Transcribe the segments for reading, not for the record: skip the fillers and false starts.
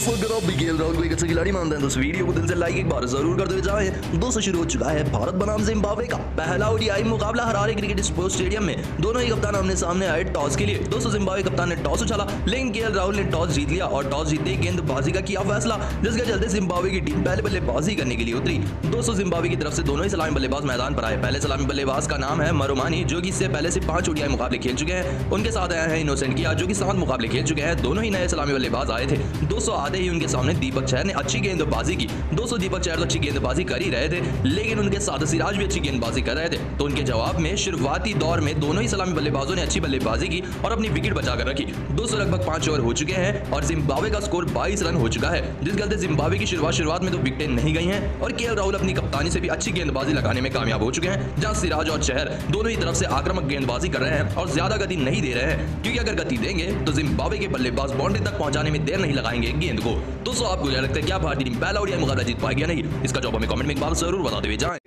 दोस्तों अगर आप भी केएल राहुल को एक अच्छा खिलाड़ी मानते हैं तो इस वीडियो को दिल से लाइक एक बार जरूर करते हुए जाएं। दोस्तों शुरू हो चुका है भारत बनाम जिम्बाब्वे का पहला ओडीआई मुकाबला हरारे क्रिकेट स्पोर्ट्स स्टेडियम में। दोनों ही कप्तान आमने सामने आए टॉस के लिए। दोस्तों जिम्बाब्वे कप्तान ने टॉस उछाला लेकिन केएल राहुल ने टॉस जीत लिया और टॉस जीतते ही गेंदबाजी का किया फैसला, जिसके चलते जिम्बाब्वे की टीम पहले बल्लेबाजी करने के लिए उतरी। दोस्तों जिम्बाब्वे की तरफ से दोनों ही सलामी बल्लेबाज मैदान पर आए। पहले सलामी बल्लेबाज का नाम है मरुमानी, जो कि इससे पहले से 5 ओडीआई मुकाबले खेल चुके हैं। उनके साथ आए हैं इनोसेंट किया, जो कि 7 मुकाबले खेल चुके हैं। दोनों ही नए सलामी बल्लेबाज आए थे। दोस्तों आते ही उनके सामने दीपक चहर ने अच्छी गेंदबाजी की। दोस्तों दीपक चहर तो अच्छी गेंदबाजी कर ही रहे थे, लेकिन उनके साथ सिराज भी अच्छी गेंदबाजी कर रहे थे। तो उनके जवाब में शुरुआती दौर में दोनों ही सलामी बल्लेबाजों ने अच्छी बल्लेबाजी की और अपनी विकेट बचाकर रखी। दोस्तों लगभग 5 ओवर हो चुके हैं और जिम्बाब्वे का स्कोर 22 रन हो चुका है, जिस चलते जिम्बाब्वे की शुरुआत में तो विकेटें नहीं गई हैं और केएल राहुल अपनी कप्तानी से भी अच्छी गेंदबाजी लगाने में कामयाब हो चुके हैं। जहां सिराज और चहर दोनों ही तरफ से आक्रामक गेंदबाजी कर रहे हैं और ज्यादा गति नहीं दे रहे हैं, क्योंकि अगर गति देंगे तो जिम्बाब्वे के बल्लेबाज बाउंड्री तक पहुंचाने में देर नहीं लगाएंगे गेंद को। दोस्तों आपको क्या लगता है, क्या भारतीय टीम पहला ओडीआई मुकाबला जीत पाएगी या नहीं? इसका जवाब हमें कमेंट में एक बार जरूर बताते हुए जाएं।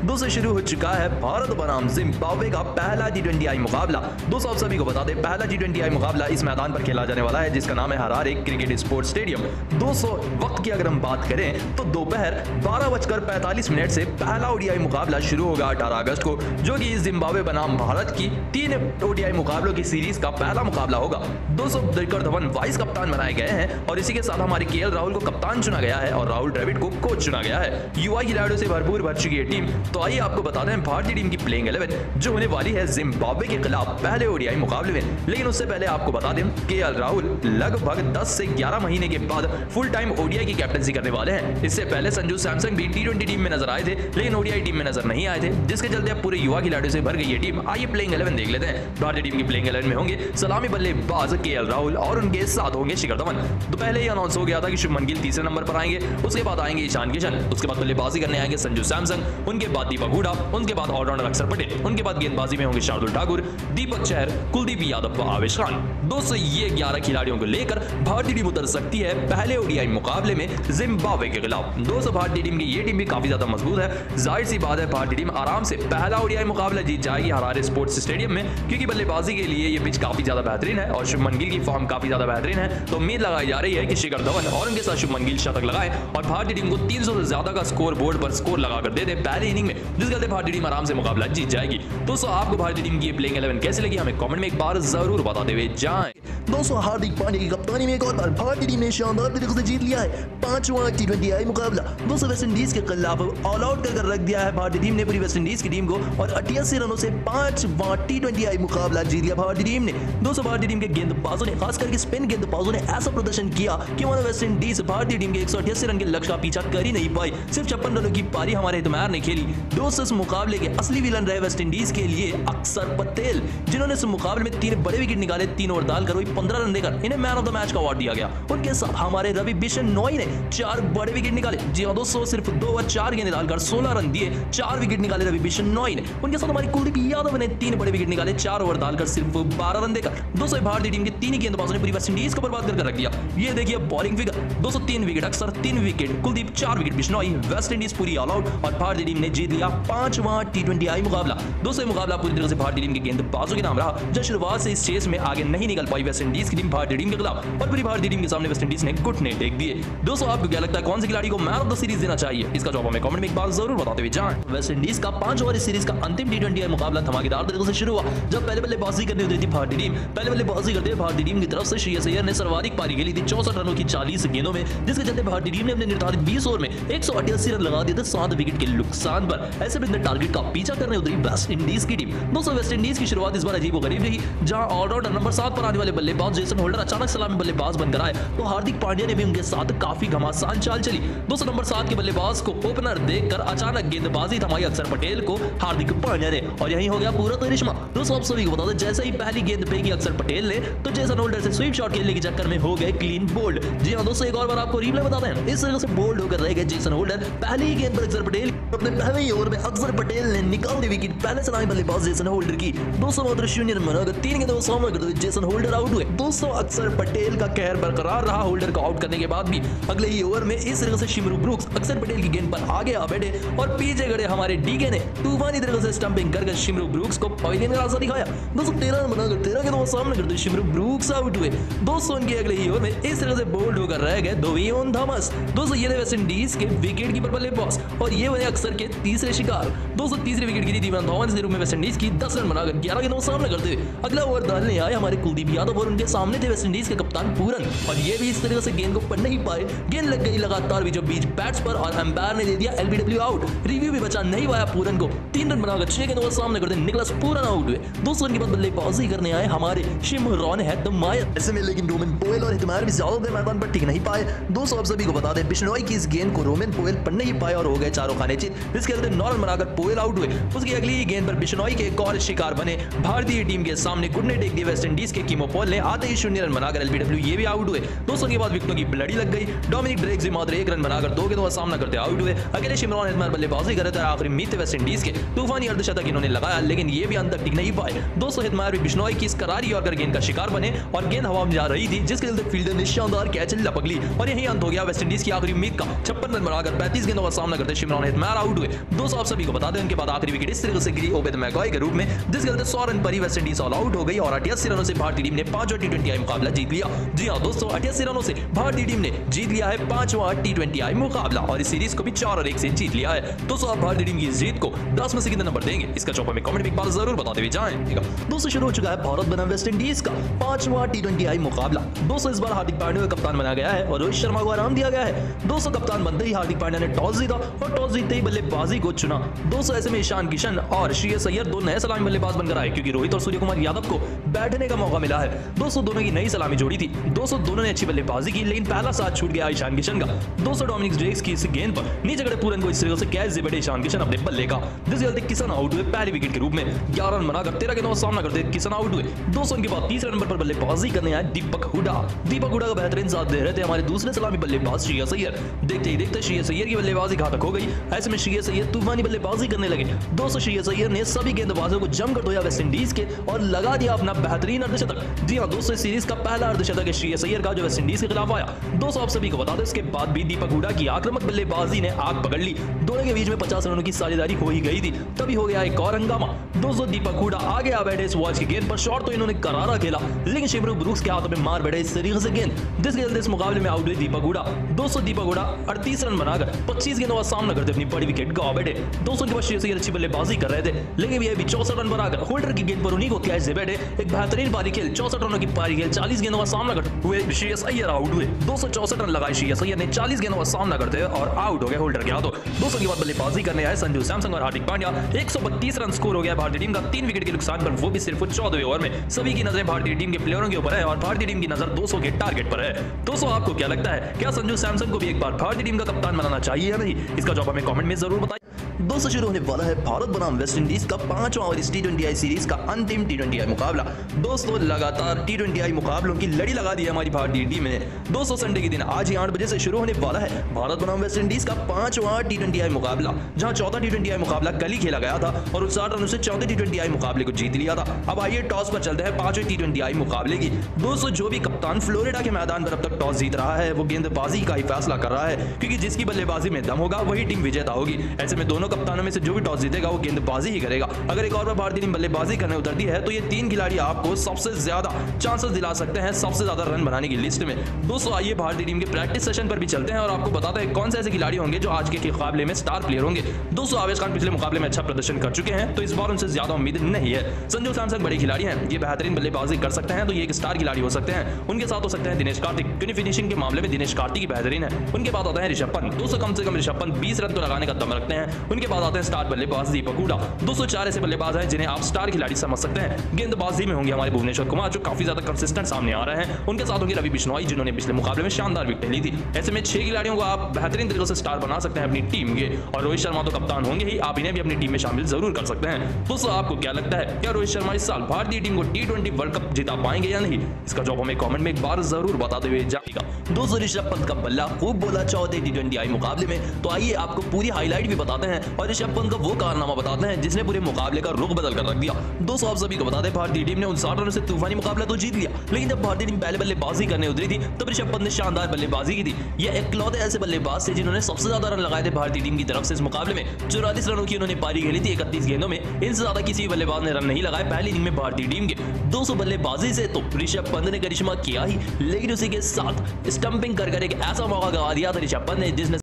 दोस्तों शुरू हो चुका है भारत बनाम जिम्बाब्वे का पहला T20 मुकाबला। दोस्तों आप सभी को बता दें पहला T20 मुकाबला इस मैदान पर खेला जाने वाला है, जिसका नाम है हरारे क्रिकेट स्पोर्ट्स स्टेडियम। दोस्तों वक्त की अगर हम बात करें तो दोपहर 12:45 से पहला ओडीआई मुकाबला शुरू होगा 18 अगस्त को, जो कि जिम्बाब्वे बनाम भारत की 3 ओडीआई मुकाबलों की सीरीज का पहला मुकाबला होगा। दोस्तों शिखर धवन वाइस कप्तान बनाए गए हैं और इसी के साथ हमारे केएल राहुल को कप्तान चुना गया है और राहुल द्रविड़ को कोच चुना गया है। युवा खिलाड़ियों से भरपूर भर चुकी है टीम। तो आइए आपको बता दें भारतीय टीम की प्लेइंग 11 जो होने वाली है जिम्बाब्वे के खिलाफ पहले ओडीआई मुकाबले में। लेकिन उससे पहले आपको बता दें केएल राहुल लगभग 10 से 11 महीने के बाद फुल टाइम ओडीआई की कैप्टनसी करने वाले हैं। इससे पहले संजू सैमसन भी T20 टीम में नजर आए थे, लेकिन ओडीआई टीम में नजर नहीं आए थे, जिसके चलते अब पूरे युवा खिलाड़ियों से भर गई है टीम। आइए प्लेइंग 11 देख लेते हैं। भारतीय टीम की प्लेइंग 11 में होंगे सलामी बल्लेबाज केएल राहुल और उनके साथ होंगे शिखर धवन। तो पहले ही अनाउंस हो गया था कि शुभमन गिल तीसरे नंबर पर आएंगे, उसके बाद आएंगे ईशान किशन, उसके बाद बल्लेबाजी करने आएंगे संजू सैमसन, उनके बाद दीपक हुडा, उनके बाद ऑलराउंडर अक्षर पटेल, उनके बाद गेंदबाजी में होंगे शार्दुल ठाकुर, दीपक चहर, कुलदीप यादव व आवेश खान। दोस्तों ये 11 खिलाड़ियों को लेकर भारतीय टीम उतर सकती है पहले ओडीआई मुकाबले में जिम्बाब्वे के खिलाफ। दोस्तों भारतीय टीम की ये टीम भी काफी ज्यादा मजबूत है। जाहिर सी बात है भारतीय टीम आराम से पहला ओडीआई मुकाबला जीत जाएगी हरारे स्पोर्ट्स स्टेडियम में, क्योंकि बल्लेबाजी के लिए ये पिच काफी ज्यादा बेहतरीन है और शुभमन गिल की फॉर्म काफी ज्यादा बेहतरीन है। तो उम्मीद लगाई जा रही है कि शिखर धवन और उनके साथ शुभमन गिल शतक लगाए और भारतीय टीम को 300 से ज्यादा का स्कोर बोर्ड पर स्कोर लगाकर दे दे पहले इनिंग में, जिसके चलते भारतीय टीम आराम से मुकाबला जीत जाएगी। दोस्तों आपको भारतीय टीम की प्लेइंग 11 कैसी लगी हमें कमेंट में एक बार जरूर बताते हुए जाएं। दोस्तों हार्दिक पांड्या की कप्तानी में एक और बार भारतीय टीम ने शानदार तरीके से जीत लिया है 5वां T20 मुकाबला। दोस्तों वेस्ट इंडीज के खिलाफ ऑल आउट कर रख दिया है भारतीय टीम ने पूरी वेस्ट इंडीज की टीम को और 88 रनों से 5वां T20 मुकाबला जीत लिया भारतीय टीम ने। दोस्तों भारतीय टीम के गेंदबाजों ने खास करके स्पिन गेंदबाजों ने ऐसा प्रदर्शन किया कि हमारा वेस्ट इंडीज भारतीय टीम के 188 रन के लक्ष्य का पीछा कर ही नहीं पाई। सिर्फ 56 रनों की पारी हमारे इतमार ने खेली। दोस्तों इस मुकाबले के असली विलन रहे वेस्ट इंडीज के लिए अक्षर पटेल, जिन्होंने इस मुकाबले में 3 बड़े विकेट निकाले। 3 ओवर डालकर वही 15 रन देकर इन्हें मैन ऑफ द मैच का अवार्ड दिया गया। उनके साथ हमारे रवि बिश्नोई ने 4 बड़े विकेट निकाले। जी हां दोस्तों सिर्फ 2 ओवर 4 गेंदें डालकर 16 रन दिए, 4 विकेट निकाले रवि बिश्नोई ने। उनके साथ हमारे कुलदीप यादव ने 3 बड़े विकेट निकाले 4 ओवर डालकर सिर्फ 12 रन देकर। दोस्तों भारतीय टीम के 3 ही गेंदबाजों ने पूरी वेस्ट इंडीज को बर्बाद कर रख दिया। ये देखिए बॉलिंग फिगर। दोस्तों 3 विकेट अक्षर, 3 wicket Kuldeep, 4 wicket Bishnoi. West Indies पूरी ऑल आउट और भारतीय टीम ने जीत लिया 5वां T20 मुकाबला। दोस्तों मुकाबला पूरी तरह से भारतीय टीम के गेंदबाजों के नाम रहा, जो शुरुआत से इस चेस में आगे नहीं निकल पाई वेस्ट इंडीज की टीम भारतीय टीम के खिलाफ और पूरी भारतीय टीम के सामने वेस्ट इंडीज ने घुटने टेक दिए। दोस्तों आपको क्या लगता है कौन से खिलाड़ी को मैन ऑफ द सीरीज देना चाहिए? इसका जवाब हमें कमेंट में एक बार जरूर बताते हुए जाएं। वेस्ट इंडीज का 5 ओवर सीरीज का अंतिम T20 मुकाबला धमाकेदार तरीके से शुरू हुआ, जब पहले बल्लेबाजी करनी होती थी भारतीय टीम। पहले बल्लेबाजी करते हुए भारतीय टीम की तरफ से श्रेयस अय्यर ने सर्वाधिक पारी खेली थी 64 रनों की 40 गेंदों में, जिसके चलते भारतीय टीम ने अपने निर्धारित 20 ओवर में 188 रन लगा दिए थे 7 विकेट के नुकसान पर। ऐसे बिंदु टारगेट का पीछा करने उतरी वेस्ट इंडीज की टीम। दोस्तों वेस्ट इंडीज की शुरुआत इस बार अजीबोगरीब रही, जहां ऑलराउंडर नंबर 7 पर आने वाले बल्लेबाज जेसन होल्डर अचानक सलामी बल्लेबाज बनकर आए, तो हार्दिक पांड्या ने भी उनके साथ काफी घमासान चाल चली। दोस्तों नंबर 7 के बल्लेबाज को ओपनर देखकर अचानक गेंदबाजी थमाई अक्षर पटेल को हार्दिक पांड्या ने और यही हो गया पूरा करिश्मा। दोस्तों आप सभी को बता दें जैसे ही पहली गेंद फेंकी अक्षर पटेल ने, तो जेसन होल्डर से स्वीप शॉट खेलने के चक्कर में हो गए क्लीन बोल्ड। जी हां दोस्तों एक और बार आपको रिप्ले बताते हैं। इस तरह से बोल्ड होकर रह गए जेसन होल्डर। पहली ही गेंद पर अक्षर पटेल अपने पहले ही ओवर में अक्षर पटेल ने निकाल दी विकेट पहले सलामी बल्लेबाज जेसन होल्डर की। 200 मात्र 0 रन बनाकर 3 गेंदों का सामना करते हुए जेसन होल्डर आउट हुए। हुए। दोस्तों अक्सर पटेल का कहर बरकरार रहा होल्डर को आउट करने के बाद भी। अगले ही ओवर में इस तरह से शिमरू ब्रूक्स अक्सर पटेल की गेंद पर आगे आ बैठे और पीछे खड़े हमारे डीके ने तूफानी तरह से स्टंपिंग कर शिमरू ब्रूक्स को पवेलियन का रास्ता दिखाया। दोस्तों 13 रन बनाकर 13 के सामने करते शिमरू ब्रूक्स आउट हुए। दोस्तों उनके अगले ही ओवर में इस तरह से बोल्ड होकर रह गए डोवियन थॉमस। दोस्तों ये थे वेस्ट इंडीज के विकेट कीपर बल्लेबाज और ये बने अक्सर के तीसरे शिकार। दोस्तों तीसरी विकेट गिरी डोवियन थॉमस के रूप में वेस्ट इंडीज की 10 रन बनाकर 11 के सामने करते हुए। अगला ओवर डालने आए हमारे कुलदीप यादव और उनके सामने थे वेस्ट इंडीज के कप्तान पूरन और ये भी इस तरह से गेंद को पढ़ नहीं पाए। गेंद लग गई लगातार बीचों बीच बैट्स पर और अंपायर ने दे दिया एलबीडब्ल्यू आउट। रिव्यू भी बचा नहीं पाया पूरन को। 3 रन बनाकर 6 के सामने करते निकलस पूरन आउट हुए। 200 रन के बाद बल्लेबाजी करने आए हमारे शिमरॉन हेटमायर। ऐसे में लेकिन रोमन पोएल और हेटमायर भी ज्यादा देर मैदान पर टिक नहीं पाए। 200 आप सभी को बता दें बिश्नोई की इस गेंद को रोमन पोएल पढ़ नहीं पाए और हो गए चारों खाने चित। इसके चलते 9 रन बनाकर पोएल आउट हुए। उसकी अगली ही गेंद पर बिश्नोई के एक और शिकार बने। भारतीय टीम के सामने घुटने टेक दिए वेस्ट इंडीज के कीमो पॉल ने आते ही 0 रन बनाकर एलबीडब्ल्यू ये भी आउट हुए। 200 के बाद विकेटों की ब्लडी लग गई। डोमिनिक ड्रेक मात्र 1 रन बनाकर 2 के सामना करते आउट हुए। अकेले शिमरॉन हेटमायर बल्लेबाजी कर रहे थे। आखिरी उम्मीद थे वेस्ट इंडीज के तूफानी अर्धशतक इन्होंने लगाया लेकिन ये भी अंत तक टिक नहीं पाए। 200 हेटमायर भी बिश्नोई की इस करारी और गेंद का शिकार बने और गेंद हवा में जा रही थी जिसके चलते फील्डर ने शानदार कैच लपक ली और यही अंत हो गया वेस्ट इंडीज की आखिरी उम्मीद का। 56 रन बनाकर 35 गेंदों का सामना करते शिमरॉन हेटमायर आउट हुए। 200 आप सभी को बता दें उनके बाद आखिरी विकेट इस तरह से गिरी ओबेद मैकॉय के रूप में जिसके चलते 100 रन पर ही वेस्ट इंडीज ऑल आउट हो गई और 88 रनों से भारतीय टीम ने 5वां टी20 मुकाबला जीत लिया। जी हां दोस्तों 88 रनों से भारतीय टीम ने जीत लिया है 5वां टी20 मुकाबला और इस सीरीज को भी 4 और 1 से जीत लिया है। दोस्तों आप भारतीय टीम की इस जीत को 10 में से कितने नंबर देंगे इसका चौपा में कमेंट में एक बार जरूर बताते हुए जाएं। दोस्तों शुरू हो चुका है भारत बनाम वेस्ट इंडीज का 5वां टी20 मुकाबला। दोस्तों इस बार हार्दिक पांड्या को कप्तान बनाया गया है और रोहित शर्मा को आराम दिया गया है। दोस्तों कप्तान बनते ही हार्दिक पांड्या ने टॉस जीता और टॉस जीतते ही बल्लेबाजी को चुना। दोस्तों ऐसे में ईशान किशन और श्रेयस अय्यर दो नए सलामी बल्लेबाज बनकर आए क्योंकि रोहित और सूर्यकुमार यादव को बैठने का मौका मिला है। दोस्तों दोनों की नई सलामी जोड़ी थी। दोस्तों दोनों ने अच्छी बल्लेबाजी की लेकिन पहला साथ छूट गया ईशान किशन का। दोस्तों डोमिनिक ड्रेक्स की इस गेंद पर नीचे खड़े पूरन को इस तरह से कैच दे बैठे ईशान किशन अपने बल्ले का जिसके चलते किशन आउट हुए पहली विकेट के रूप में। 11 रन बनाकर 13 के सामना करते किशन आउट हुए। 200 के बाद तीसरे नंबर पर बल्लेबाजी करने आए दीपक हुडा। दीपक हुडा का बेहतरीन साथ दे रहे थे हमारे दूसरे सलामी बल्लेबाज श्रेयस अय्यर। देखते ही देखते श्रेयस अय्यर की बल्लेबाजी घातक हो गई। ऐसे में श्रेयस अय्यर तूफानी बल्लेबाजी करने लगे। दोस्तों श्रेयस अय्यर ने सभी गेंदबाजों को जमकर धोया वेस्ट इंडीज के और लगा दिया अपना बेहतरीन अर्धशतक। जी हां दोस्तों सीरीज का पहला अर्धशतक है श्रेयस अय्यर का जो वेस्ट इंडीज के खिलाफ आया। दोस्तों आप सभी को बता दें इसके बाद भी दीपक हुडा की आक्रामक बल्लेबाजी ने आग पकड़ ली। दोनों के बीच में 50 रनों की साझेदारी हो ही गई थी तभी हो गया एक और हंगामा। दोस्तों दीपक हुडा आगे आ बैठे इस वॉच की गेंद पर शॉट तो इन्होंने करारा खेला लेकिन शिमरू ब्रूक्स के हाथों में मार बैठे इस तरीके से गेंद जिसके चलते इस मुकाबले में आउट हुए दीपक हुडा। दोस्तों दीपक हुडा 38 रन बनाकर 25 गेंदों का सामना करते अपनी बड़ी विकेट गवा बैठे। 200 के बाद श्रेयस अय्यर अच्छी बल्लेबाजी कर रहे थे लेकिन ये भी 64 रन बनाकर होल्डर की गेंद पर उन्हीं को कैच दे बैठे। एक बेहतरीन पारी खेल 64 रनों की पारी खेल 40 गेंदों का सामना करते हुए श्रेयस अय्यर आउट हुए। 264 रन लगाए श्रेयस अय्यर ने 40 गेंदों का सामना करते और आउट हो गए होल्डर के हाथों। 200 के बाद बल्लेबाजी करने आए संजू सैमसन और हार्दिक पांड्या। 132 रन स्कोर हो गया भारतीय टीम का 3 विकेट के नुकसान पर वो भी सिर्फ 14वें ओवर में। सभी की नजरें भारतीय टीम के प्लेयरों के ऊपर है और भारतीय टीम की नजर 200 के टारगेट पर है। दोस्तों आपको क्या लगता है क्या संजू सैमसन को भी एक बार भारतीय टीम का कप्तान बनाना चाहिए या नहीं इसका जवाब हमें कमेंट में जरूर बताइए। दोस्तों शुरू होने वाला है भारत बनाम वेस्ट इंडीज का 5वां और इस टी20 सीरीज का अंतिम टी20 मुकाबला। दोस्तों लगातार टी20 मुकाबलों की लड़ी लगा दी है हमारी भारतीय टीम ने। दोस्तों संडे के दिन आज ही 8 बजे से शुरू होने वाला है भारत बनाम वेस्ट इंडीज का 5वां टी20 मुकाबला जहां चौथा टी20 मुकाबला कल ही खेला गया था और 60 रनों से चौथे टी20 मुकाबले को जीत लिया था। अब आइए टॉस पर चलते हैं 5वें टी20 मुकाबले की। दोस्तों जो भी कप्तान फ्लोरिडा के मैदान पर अब तक टॉस जीत रहा है वो गेंदबाजी का ही फैसला कर रहा है क्योंकि जिसकी बल्लेबाजी में दम होगा वही टीम विजेता होगी। ऐसे में दोनों कप्तानों में से जो भी टॉस जीतेगा वो गेंदबाजी ही करेगा। अगर एक और बार भारतीय टीम बल्लेबाजी करने उतरती है तो ये 3 खिलाड़ी आपको सबसे ज्यादा चांसेस दिला सकते हैं सबसे ज्यादा रन बनाने की लिस्ट में। दोस्तों आइए भारतीय टीम के प्रैक्टिस सेशन पर भी चलते हैं और आपको बताते हैं कौन से ऐसे खिलाड़ी होंगे जो आज के मुकाबले में स्टार प्लेयर होंगे। दोस्तों आवेश खान पिछले मुकाबले में अच्छा प्रदर्शन कर चुके हैं तो इस बार उनसे ज्यादा उम्मीद नहीं है। संजू सैमसन बड़े खिलाड़ी हैं, ये बेहतरीन बल्लेबाजी कर सकते हैं तो ये एक स्टार खिलाड़ी हो सकते हैं। उनके साथ हो सकते हैं दिनेश कार्तिक क्योंकि फिनिशिंग के मामले में दिनेश कार्तिक ही बेहतरीन है। उनके बाद आता है ऋषभ पंत। दोस्तों कम से कम ऋषभ पंत 20 रन तो लगाने का दम रखते हैं। उनके बाद आते हैं स्टार बल्लेबाज दीपक हुडा। 204 ऐसे बल्लेबाज हैं जिन्हें आप स्टार खिलाड़ी समझ सकते हैं। गेंदबाजी में होंगे हमारे भुवनेश्वर कुमार जो काफी ज्यादा कंसिस्टेंट सामने आ रहे हैं। उनके साथ होंगे रवि बिश्नोई जिन्होंने पिछले मुकाबले में शानदार विकेट ली थी। ऐसे में 6 खिलाड़ियों को आप बेहतरीन तरीके से स्टार बना सकते हैं अपनी टीम के और रोहित शर्मा तो कप्तान होंगे ही, आप इन्हें भी अपनी टीम में शामिल जरूर कर सकते हैं। दोस्तों आपको क्या लगता है क्या रोहित शर्मा इस साल भारतीय टीम को टी20 वर्ल्ड कप जिता पाएंगे या नहीं इसका जवाब हमें कमेंट कमेंट में एक बार जरूर बताते हुए जाएगा। दोस्तों ऋषभ पंत का बल्ला खूब बोला चौथे T20 मुकाबले में, तो आइए आपको पूरी हाईलाइट भी बताते हैं और ऋषभ पंत का वो कारनामा बताते हैं जिसने पूरे मुकाबले का रुख बदल कर रख दिया। दोस्तों आप सभी को बता दें भारतीय टीम ने 59 रनों से तूफानी मुकाबला तो जीत लिया, लेकिन जब भारतीय टीम पहले बल्लेबाजी करने उतरी थी तब ऋषभ पंत ने शानदार बल्लेबाजी की थी। यह इकलौते ऐसे बल्लेबाज थे जिन्होंने सबसे ज्यादा रन लगाए थे भारतीय टीम की तरफ से। इस मुकाबले में 44 रनों की उन्होंने पारी खेली थी 31 गेंदों में, इनसे ज्यादा किसी बल्लेबाज ने रन नहीं लगाए पहली इनिंग में भारतीय टीम के। 200 बल्लेबाजी से तो ऋषभ पंत ने करिश्मा किया ही, लेकिन उसी के साथ स्टंपिंग कर एक ऐसा मौका गवा दिया था ऋषभ पंत ने जिसने